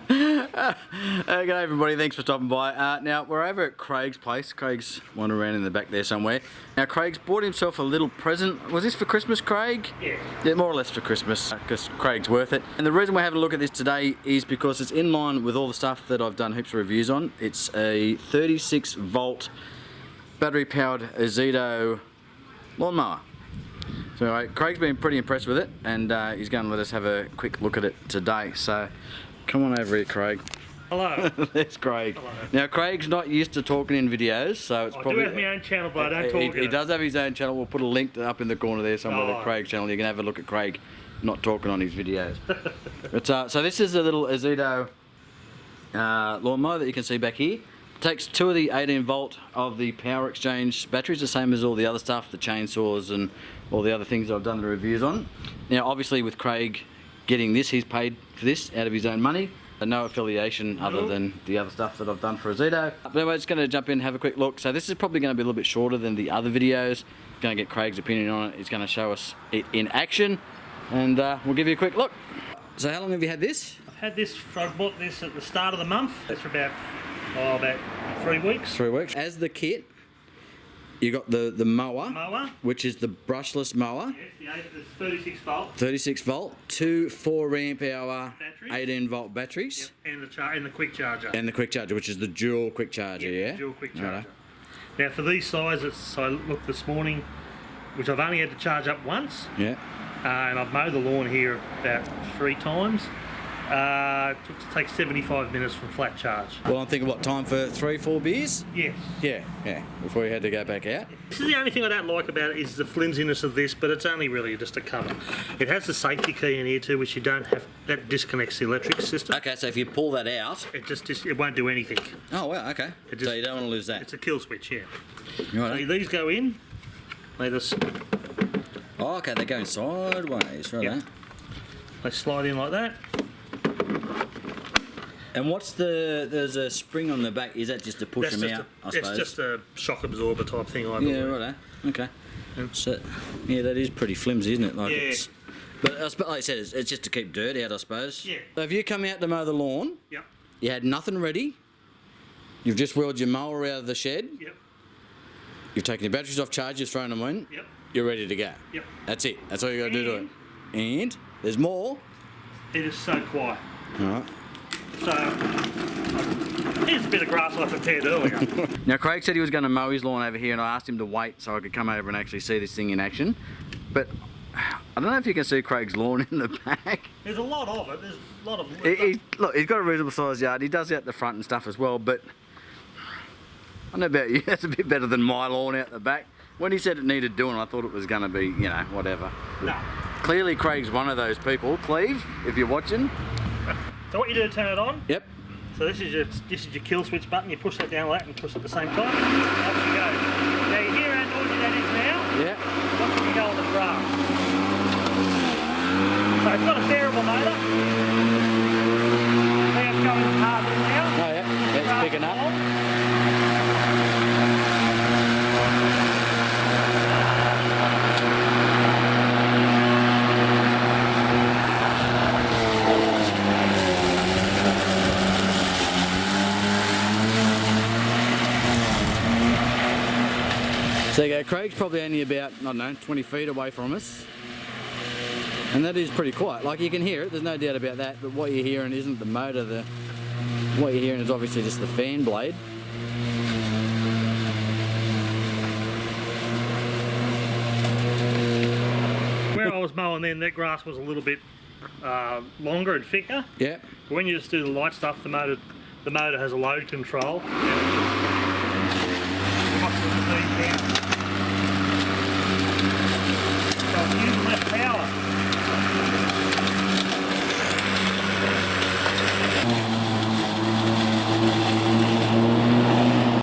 G'day everybody, thanks for stopping by. Now we're over at Craig's place. Craig's wandering around in the back there somewhere. Now Craig's bought himself a little present. Was this for Christmas, Craig? Yeah. Yeah, more or less for Christmas, because Craig's worth it. And the reason we're having a look at this today is because it's in line with all the stuff that I've done heaps of reviews on. It's a 36 volt battery powered Ozito lawnmower. So Craig's been pretty impressed with it, and he's going to let us have a quick look at it today. So come on over here, Craig. Hello. There's Craig. Hello. Now Craig's not used to talking in videos, so it's probably... I do have my own channel, but I don't talk. He does have his own channel. We'll put a link up in the corner there somewhere to Craig's channel. You can have a look at Craig not talking on his videos. But so this is a little Ozito lawnmower that you can see back here. It takes 2 of the 18 volt of the Power Xchange batteries, the same as all the other stuff, the chainsaws and all the other things that I've done the reviews on. Now obviously with Craig getting this, he's paid for this out of his own money. No affiliation other than the other stuff that I've done for Ozito. But anyway, just going to jump in and have a quick look. So this is probably going to be a little bit shorter than the other videos. Going to get Craig's opinion on it. He's going to show us it in action, and we'll give you a quick look. So how long have you had this? I've had this, I bought this at the start of the month. It's for about 3 weeks. 3 weeks. As the kit, you got the mower, which is the brushless mower. Yes, it's 36 volt. 36 volt, 2 4 amp hour, batteries. 18 volt batteries. Yep. And the quick charger. And the quick charger, which is the dual quick charger, yep, yeah? Dual quick charger. Right. Now for these sizes, I looked this morning, which I've only had to charge up once. Yeah. And I've mowed the lawn here about 3 times. It takes 75 minutes from flat charge. Well, I'm thinking what, time for 3-4 beers? Yes. Yeah, before you had to go back out. This is the only thing I don't like about it, is the flimsiness of this, but it's only really just a cover. It has the safety key in here too, which you don't have, that disconnects the electric system. Okay, so if you pull that out... It won't do anything. Oh, wow, okay. So you don't want to lose that. It's a kill switch, yeah. Right. So these go in, they just... Oh, okay, they're going sideways, right? Yep. They slide in like that. And what's there's a spring on the back, is that just to push them out, I suppose? It's just a shock absorber type thing, I believe. Yeah, right, okay. So, yeah, that is pretty flimsy, isn't it? Like yeah. But like I said, it's just to keep dirt out, I suppose. Yeah. So if you come out to mow the lawn, yep. You had nothing ready, you've just wheeled your mower out of the shed, yep. You've taken your batteries off charge, you've thrown them in, yep. You're ready to go. Yep. That's it, that's all you got to do to it. And there's more. It is so quiet. Alright. So, here's a bit of grass I prepared earlier. Now Craig said he was going to mow his lawn over here, and I asked him to wait so I could come over and actually see this thing in action. But I don't know if you can see Craig's lawn in the back. There's a lot of it. There's a lot of... Look, he's got a reasonable sized yard. He does out the front and stuff as well, but I don't know about you, that's a bit better than my lawn out the back. When he said it needed doing, I thought it was going to be, you know, whatever. No. Clearly Craig's one of those people. Cleve, if you're watching. So what you do to turn it on? Yep. So this is your kill switch button. You push that down like that and push at the same time. Off you go. Now you hear how noisy that is now? Yeah. Watch when you go on the grass. So it's got a variable motor. Now it's going harder now. Oh yeah, it's picking up. So you go, Craig's probably only about, I don't know, 20 feet away from us. And that is pretty quiet. Like you can hear it, there's no doubt about that, but what you're hearing isn't the motor, what you're hearing is obviously just the fan blade. Where I was mowing then, that grass was a little bit longer and thicker. Yeah. But when you just do the light stuff, the motor has a load control.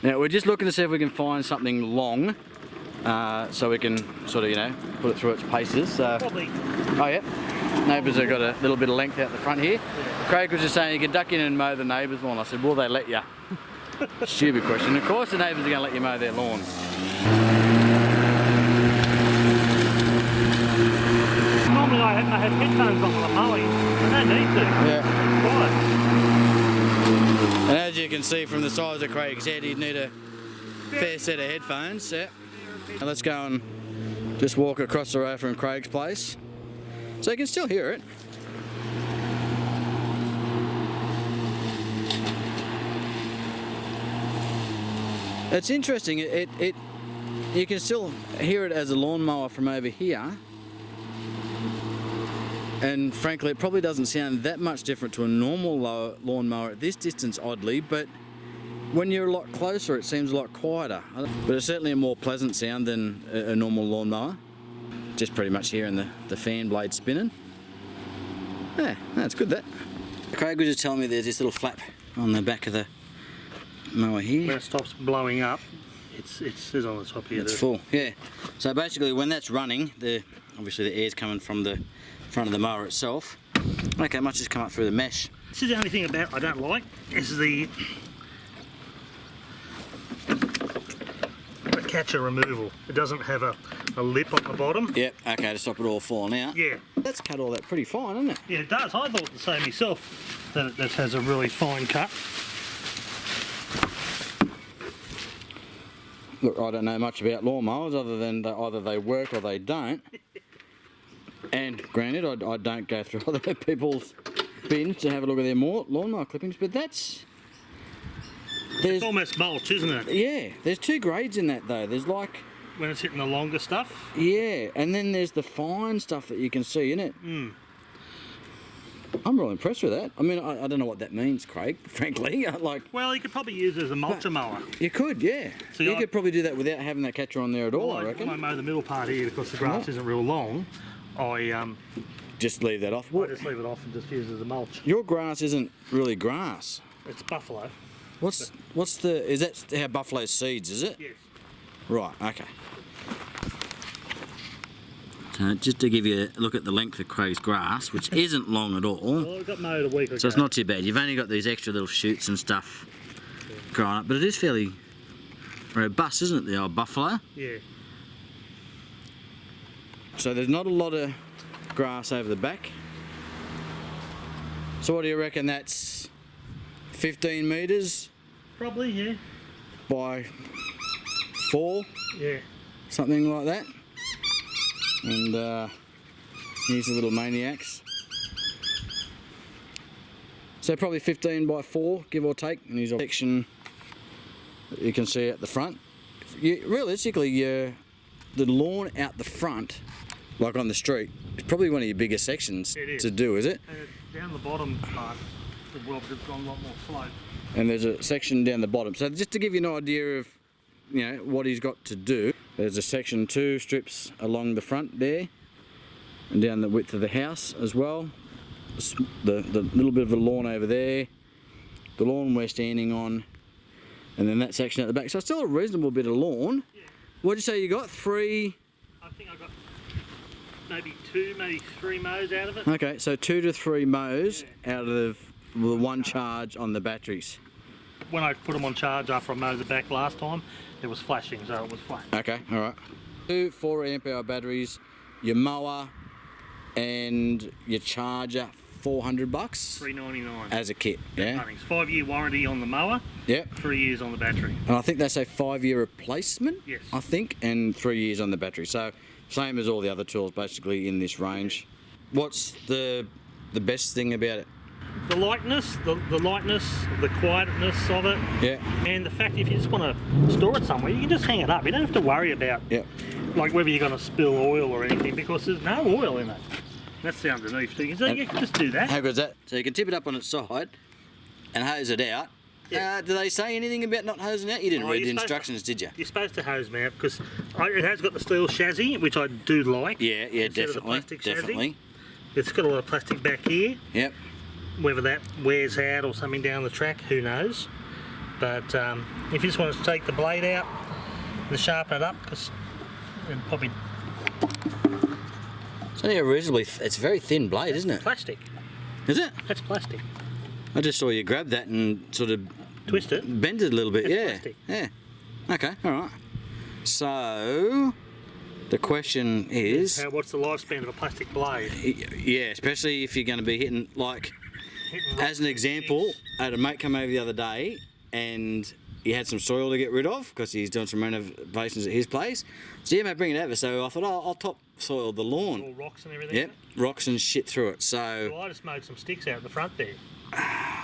Now we're just looking to see if we can find something long, so we can sort of, you know, put it through its paces. Probably. Oh yeah, neighbours have got a little bit of length out the front here. Yeah. Craig was just saying you can duck in and mow the neighbour's lawn. I said, will they let you? Stupid question. Of course the neighbours are going to let you mow their lawn. Normally I have headphones on while I'm mowing. I don't need to. Yeah. It's quiet. can see from the size of Craig's head, he'd need a fair set of headphones. Yeah. Now let's go and just walk across the road from Craig's place, so you can still hear it. It's interesting. You can still hear it as a lawnmower from over here. And frankly, it probably doesn't sound that much different to a normal lawnmower at this distance, oddly, but when you're a lot closer, it seems a lot quieter. But it's certainly a more pleasant sound than a normal lawnmower. Just pretty much hearing the fan blade spinning. Yeah, that's good, that. Craig was just telling me there's this little flap on the back of the mower here. When it stops blowing up, it says on the top here. It's full, yeah. So basically, when that's running, obviously the air's coming from the front of the mower itself. Okay, it must just come up through the mesh. This is the only thing about I don't like is the catcher removal. It doesn't have a lip on the bottom. Yep, okay, to stop it all falling out. Yeah. That's cut all that pretty fine, isn't it? Yeah, it does. I thought the same myself, that it has a really fine cut. Look, I don't know much about lawnmowers other than either they work or they don't. And granted, I don't go through other people's bins to have a look at their lawnmower clippings, but it's almost mulch, isn't it? Yeah, there's two grades in that though. There's like... when it's hitting the longer stuff? Yeah, and then there's the fine stuff that you can see in it. I'm really impressed with that. I mean, I don't know what that means, Craig, frankly. Well, you could probably use it as a mulcher mower. You could, yeah. So you could probably do that without having that catcher on there at all, I reckon. When I mow the middle part here, because the grass isn't real long, I just leave that off. I just leave it off and just use it as a mulch. Your grass isn't really grass. It's buffalo. Is that how buffalo seeds, is it? Yes. Right, okay. So just to give you a look at the length of Craig's grass, which isn't long at all. Well, it got mowed a week ago. So it's not too bad. You've only got these extra little shoots and stuff growing up, but it is fairly robust, isn't it, the old buffalo? Yeah. So there's not a lot of grass over the back. So what do you reckon, that's 15 metres? Probably, yeah. By 4? Yeah. Something like that. And here's the little maniacs. So probably 15 by 4, give or take. And here's a section that you can see at the front. Realistically, the lawn out the front, like on the street, is probably one of your bigger sections to do, is it? Down the bottom part, the weld has gone a lot more slope. And there's a section down the bottom. So just to give you an idea of, what he's got to do, there's a section 2 strips along the front there, and down the width of the house as well. The little bit of the lawn over there, the lawn we're standing on, and then that section at the back. So still a reasonable bit of lawn. Yeah. What'd you say you got? 3? I think I got maybe 2, maybe 3 mows out of it. Okay, so 2 to 3 mows out of the one charge on the batteries. When I put them on charge after I mowed the back last time, it was flashing, so it was flat. Okay, all right. 2 4 amp hour batteries, your mower, and your charger, $400. $3.99 as a kit. Yeah. Bunnings. 5-year warranty on the mower. Yep. 3 years on the battery. And I think that's a 5-year replacement. Yes. I think, and 3 years on the battery. So same as all the other tools, basically in this range. What's the best thing about it? The lightness, the quietness of it. Yeah. And the fact if you just want to store it somewhere, you can just hang it up. You don't have to worry about like whether you're going to spill oil or anything, because there's no oil in it. That's the underneath thing. So you can just do that. How good is that? So you can tip it up on its side and hose it out. Yeah. Do they say anything about not hosing out? You didn't read the instructions, did you? You're supposed to hose them out because it has got the steel chassis, which I do like. Yeah, definitely. Definitely. It's got a lot of plastic back here. Yep. Whether that wears out or something down the track, who knows. But if you just want to take the blade out and sharpen it up, because it probably... It's only a reasonably... It's a very thin blade, isn't it? Plastic. Is it? That's plastic. I just saw you grab that and sort of... Twist it. Bend it a little bit, It's yeah. plastic. Yeah. Okay, alright. So... The question is... What's the lifespan of a plastic blade? Yeah, especially if you're going to be hitting, like... As an example, I had a mate come over the other day and he had some soil to get rid of because he's doing some renovations at his place. So yeah, mate, bring it over. So I thought, oh, I'll topsoil the lawn. All rocks and everything. Yep, rocks and shit through it. So well, I just mowed some sticks out the front there.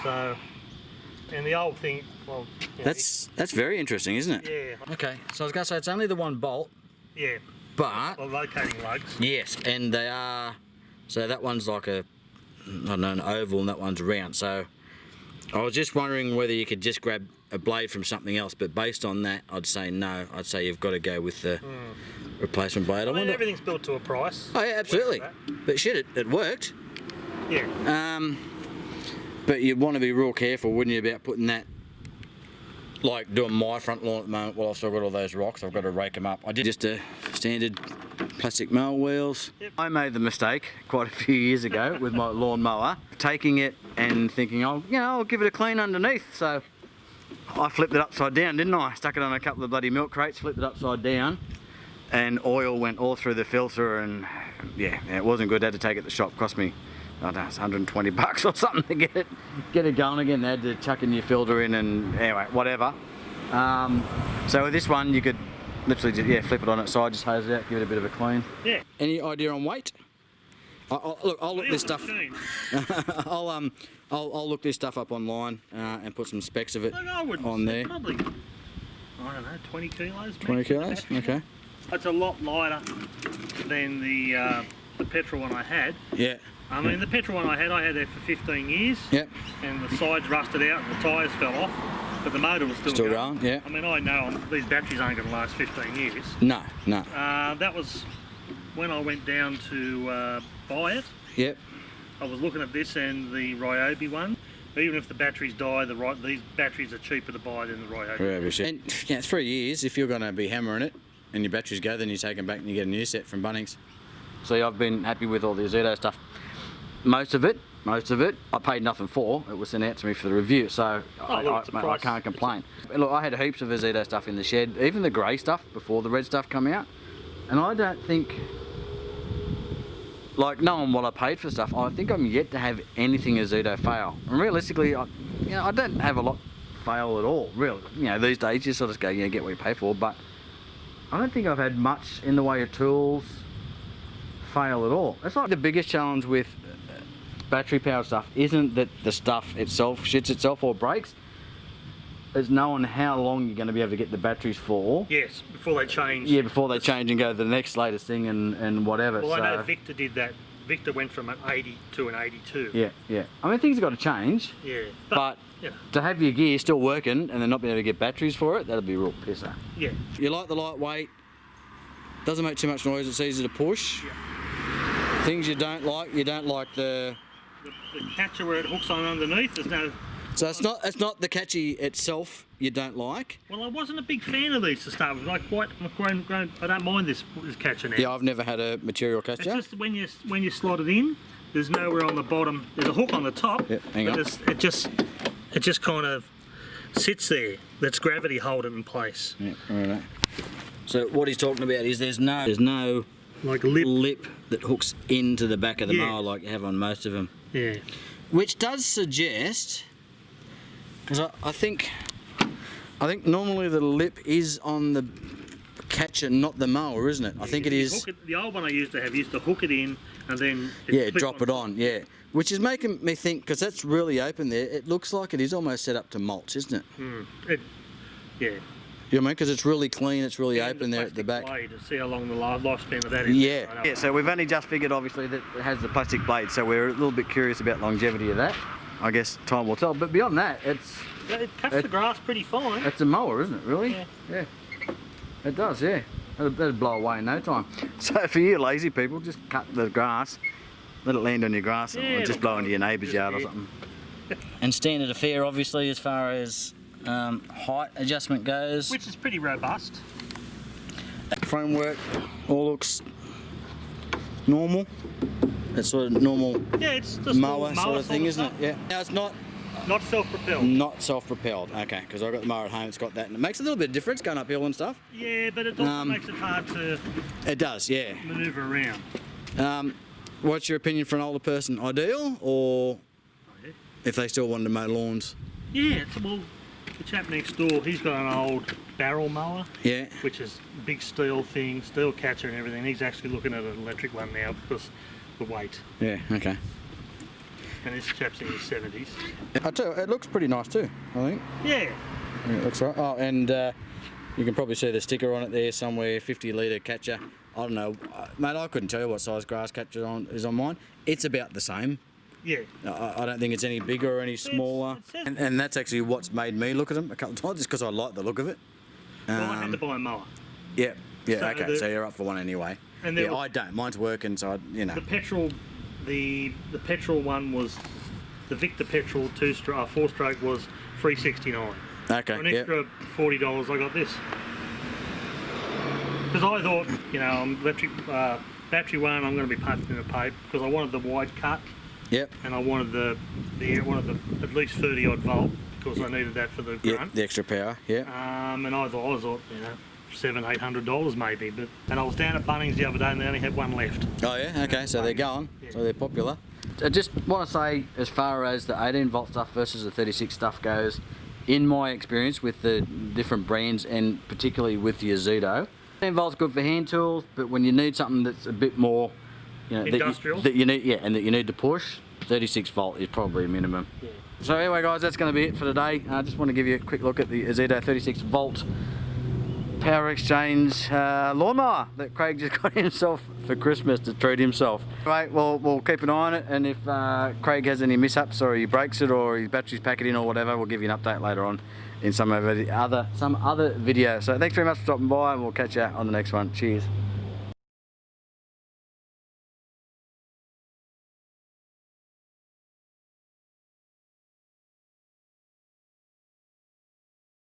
So, and the old thing, well, you know, that's very interesting, isn't it? Yeah. Okay, so I was gonna say it's only the one bolt. Yeah. But well, locating lugs. Yes, and they are. So that one's like I don't know, an oval, and that one's round. So I was just wondering whether you could just grab a blade from something else, but based on that, I'd say no. I'd say you've got to go with the replacement blade. I mean, everything's built to a price. Oh yeah, absolutely. But shit, it worked. Yeah. But you'd want to be real careful, wouldn't you, about putting that, like doing my front lawn at the moment. Well, I've still got all those rocks. I've got to rake them up. I did just a standard plastic mower wheels. Yep. I made the mistake quite a few years ago with my lawn mower, taking it and thinking, oh, you know, I'll give it a clean underneath. So I flipped it upside down, didn't I? Stuck it on a couple of bloody milk crates, flipped it upside down, and oil went all through the filter, and yeah, it wasn't good. I had to take it to the shop. Cost me, I don't know, it's 120 bucks or something to get it going again. They had to chuck a new filter in, and anyway, whatever. So with this one, you could literally just, flip it on its side, just hose it out, give it a bit of a clean. Yeah. Any idea on weight? I'll look this stuff. I'll look this stuff up online and put some specs of it on there. Probably, I don't know, 20 kilos. 20 kilos. Okay. It's a lot lighter than the Petrol one I had. Yeah. I mean, the Petrol one I had there for 15 years. Yep. And the sides rusted out and the tyres fell off, but the motor was still going. Yeah. I mean, I know these batteries aren't going to last 15 years. No, no. That was when I went down to buy it. Yep. I was looking at this and the Ryobi one. Even if the batteries die, these batteries are cheaper to buy than the Ryobi. And yeah, 3 years, if you're going to be hammering it and your batteries go, then you take them back and you get a new set from Bunnings. So I've been happy with all the Ozito stuff. Most of it, I paid nothing for. It was sent out to me for the review, so I can't complain. Look, I had heaps of Ozito stuff in the shed, even the grey stuff before the red stuff come out, and I don't think, like knowing what I paid for stuff, I think I'm yet to have anything Ozito fail. And realistically, I don't have a lot fail at all. Really, these days you sort of go, yeah, get what you pay for, but I don't think I've had much in the way of tools fail at all. It's like the biggest challenge with battery powered stuff isn't that the stuff itself shits itself or breaks. It's knowing how long you're going to be able to get the batteries for. Yes, before they change. Yeah, before they change and go to the next latest thing and whatever. Well, I know Victor did that. Victor went from an 80 to an 82. Yeah, yeah. I mean, things have got to change. Yeah. But to have your gear still working and then not being able to get batteries for it, that'll be a real pisser. Yeah. You like the lightweight, doesn't make too much noise, it's easy to push. Yeah. Things you don't like the catcher where it hooks on underneath. There's no. So it's not the catchy itself you don't like. Well, I wasn't a big fan of these to start with. I don't mind this catcher now. Yeah, I've never had a material catcher. It's just when you slot it in, there's nowhere on the bottom. There's a hook on the top. Yeah, hang on. It just kind of sits there. That's gravity holding it in place. Yeah, right. So what he's talking about is there's no like lip that hooks into the back of the mower like you have on most of them. Yeah. Which does suggest, because I think normally the lip is on the catcher, not the mower, isn't it? I think it is. The old one I used to hook it in and then drop it on. Yeah, which is making me think, because that's really open there. It looks like it is almost set up to mulch, isn't it? Yeah. You know what I mean? Because it's really clean, it's really open there at the back. Blade, to see how long the lifespan of that is. Yeah. Yeah, so we've only just figured, obviously, that it has the plastic blade, so we're a little bit curious about longevity of that. I guess time will tell. But beyond that, it cuts the grass pretty fine. It's a mower, isn't it, really? Yeah. Yeah. It does, yeah. That'd blow away in no time. So for you lazy people, just cut the grass, let it land on your grass, or just blow into your neighbour's yard or something. And standard affair, obviously, as far as height adjustment goes, which is pretty robust. Framework all looks normal. It's sort of normal. Yeah, it's just mower sort of thing, isn't it? Yeah. Now it's not self-propelled. Not self-propelled. Okay, because I've got the mower at home. It's got that, and it makes a little bit of difference going uphill and stuff. Yeah, but it also makes it hard to. It does, yeah. Manoeuvre around. What's your opinion for an older person? Ideal, or if they still wanted to mow lawns? Yeah, The chap next door, he's got an old barrel mower. Yeah. Which is big steel thing, steel catcher and everything. He's actually looking at an electric one now because of the weight. Yeah, okay. And this chap's in his 70s. I tell you, it looks pretty nice too, I think. Yeah. Yeah, it looks right. Oh, and you can probably see the sticker on it there somewhere, 50 litre catcher. I don't know, mate, I couldn't tell you what size grass catcher is on mine. It's about the same. Yeah. I don't think it's any bigger or any smaller. And that's actually what's made me look at them a couple of times, just because I like the look of it. Well, I had to buy a mower. Yeah, So okay, so you're up for one anyway. And yeah, I don't. Mine's working, so you know. The Petrol, the Petrol one was, the Victor Petrol 4-stroke was $369. Okay, For an extra $40, I got this. Because I thought, you know, I'm electric battery one, I'm going to be punching in the paper because I wanted the wide cut. Yep. And I wanted the at least 30 odd volt because I needed that for the grunt. Yeah, the extra power. Yeah. And I thought, you know, $700-800 maybe, and I was down at Bunnings the other day and they only had one left. Oh yeah, okay, so they're going, so they're popular. I just want to say, as far as the 18 volt stuff versus the 36 stuff goes, in my experience with the different brands and particularly with the Ozito, 18 volt's good for hand tools, but when you need something that's a bit more, you know, industrial, that you need, yeah, and that you need to push, 36 volt is probably a minimum. Yeah. So anyway, guys, that's going to be it for today. I just want to give you a quick look at the Ozito 36 volt Power Xchange lawnmower that Craig just got himself for Christmas to treat himself. Right, well, we'll keep an eye on it, and if Craig has any mishaps or he breaks it or his battery's packed in or whatever, we'll give you an update later on in some other video. So thanks very much for stopping by, and we'll catch you on the next one. Cheers.